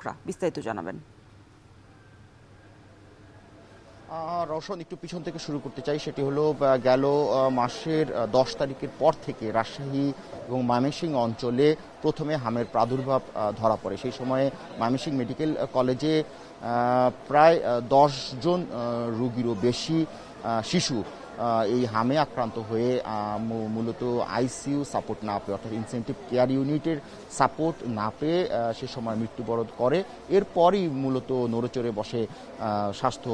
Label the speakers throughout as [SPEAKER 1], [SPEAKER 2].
[SPEAKER 1] চিকিৎসকরা। বিস্তারিত জানাবেন
[SPEAKER 2] রওশন। একটু পিছন থেকে শুরু করতে চাই। সেটি হলো গেল মাসের 10 তারিখের পর থেকে রাজশাহী এবং ময়মনসিংহ অঞ্চলে প্রথমে হামের প্রাদুর্ভাব ধরা পড়ে। সেই সময়ে ময়মনসিংহ মেডিকেল কলেজে প্রায় 10 জন রোগীরও বেশি শিশু এই হামে আক্রান্ত হয়ে মূলত আইসিইউ সাপোর্ট না পেয়ে, অর্থাৎ ইনসেনটিভ কেয়ার ইউনিটের সাপোর্ট না পেয়ে সে সময় মৃত্যুবরণ করে। এরপরই মূলত নড়েচড়ে বসে স্বাস্থ্য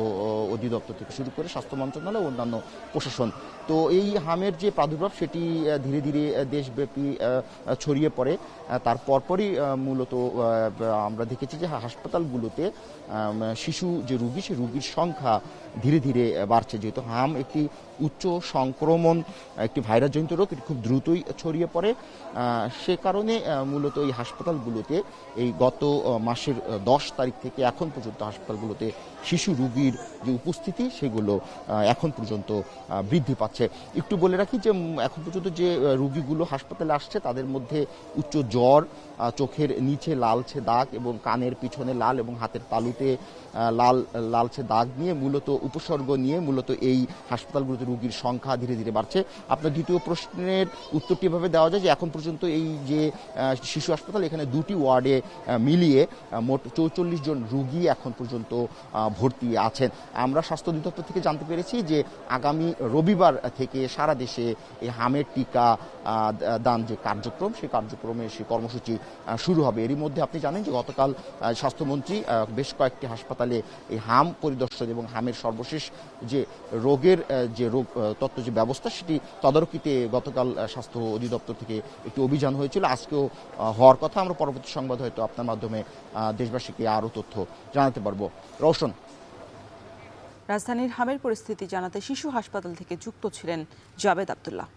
[SPEAKER 2] অধিদপ্তর থেকে শুরু করে স্বাস্থ্য মন্ত্রণালয় ও অন্যান্য প্রশাসন। তো এই হামের যে প্রাদুর্ভাব সেটি ধীরে ধীরে দেশব্যাপী ছড়িয়ে পড়ে। তার পরপরই মূলত আমরা দেখেছি যে হাসপাতালগুলোতে শিশু যে রুগী, সেই রুগীর সংখ্যা ধীরে ধীরে বাড়ছে। যেহেতু হাম একটি উচ্চ সংক্রমণ একটি ভাইরাসজনিত রোগ, এটি খুব দ্রুতই ছড়িয়ে পড়ে। সে কারণে মূলত এই হাসপাতালগুলোতে এই গত মাসের 10 তারিখ থেকে এখন পর্যন্ত হাসপাতালগুলোতে শিশু রোগীর যে উপস্থিতি সেগুলো এখন পর্যন্ত বৃদ্ধি পাচ্ছে। একটু বলে রাখি যে এখন পর্যন্ত যে রোগীগুলো হাসপাতালে আসছে তাদের মধ্যে উচ্চ জ্বর, চোখের নিচে লালচে দাগ এবং কানের পিছনে লাল এবং হাতের তালুতে লালচে দাগ নিয়ে মূলত উপসর্গ নিয়ে মূলত এই হাসপাতালগুলোতে রোগীর সংখ্যা ধীরে ধীরে বাড়ছে। আপনার দ্বিতীয় প্রশ্নের উত্তরটি এভাবে দেওয়া যায় যে এখন পর্যন্ত এই যে শিশু হাসপাতাল, এখানে দুটি ওয়ার্ডে মিলিয়ে মোট 44 জন রোগী এখন পর্যন্ত ভর্তি আছেন। আমরা স্বাস্থ্য অধিদপ্তর থেকে জানতে পেরেছি যে আগামী রবিবার থেকে সারা দেশে এই হামের টিকা দান যে কার্যক্রম, সেই কার্যক্রমের সেই কর্মসূচি শুরু হবে। এরই মধ্যে আপনি জানেন যে গতকাল স্বাস্থ্যমন্ত্রী বেশ কয়েকটি হাসপাতালে এই হাম পরিদর্শন এবং হামের সর্বশেষ যে রোগের যে রোগ তত্ত্ব যে ব্যবস্থা সেটি তদারকিতে গতকাল স্বাস্থ্য অধিদপ্তর থেকে একটি অভিযান হয়েছিল। আজকেও হওয়ার কথা। আমরা পরবর্তী সংবাদ হয়তো আপনার মাধ্যমে দেশবাসীকে আরও তথ্য জানাতে পারবো। রওশন।
[SPEAKER 1] রাজধানীর হামের পরিস্থিতি জানাতে শিশু হাসপাতাল থেকে যুক্ত ছিলেন জাবেদ আব্দুল্লাহ।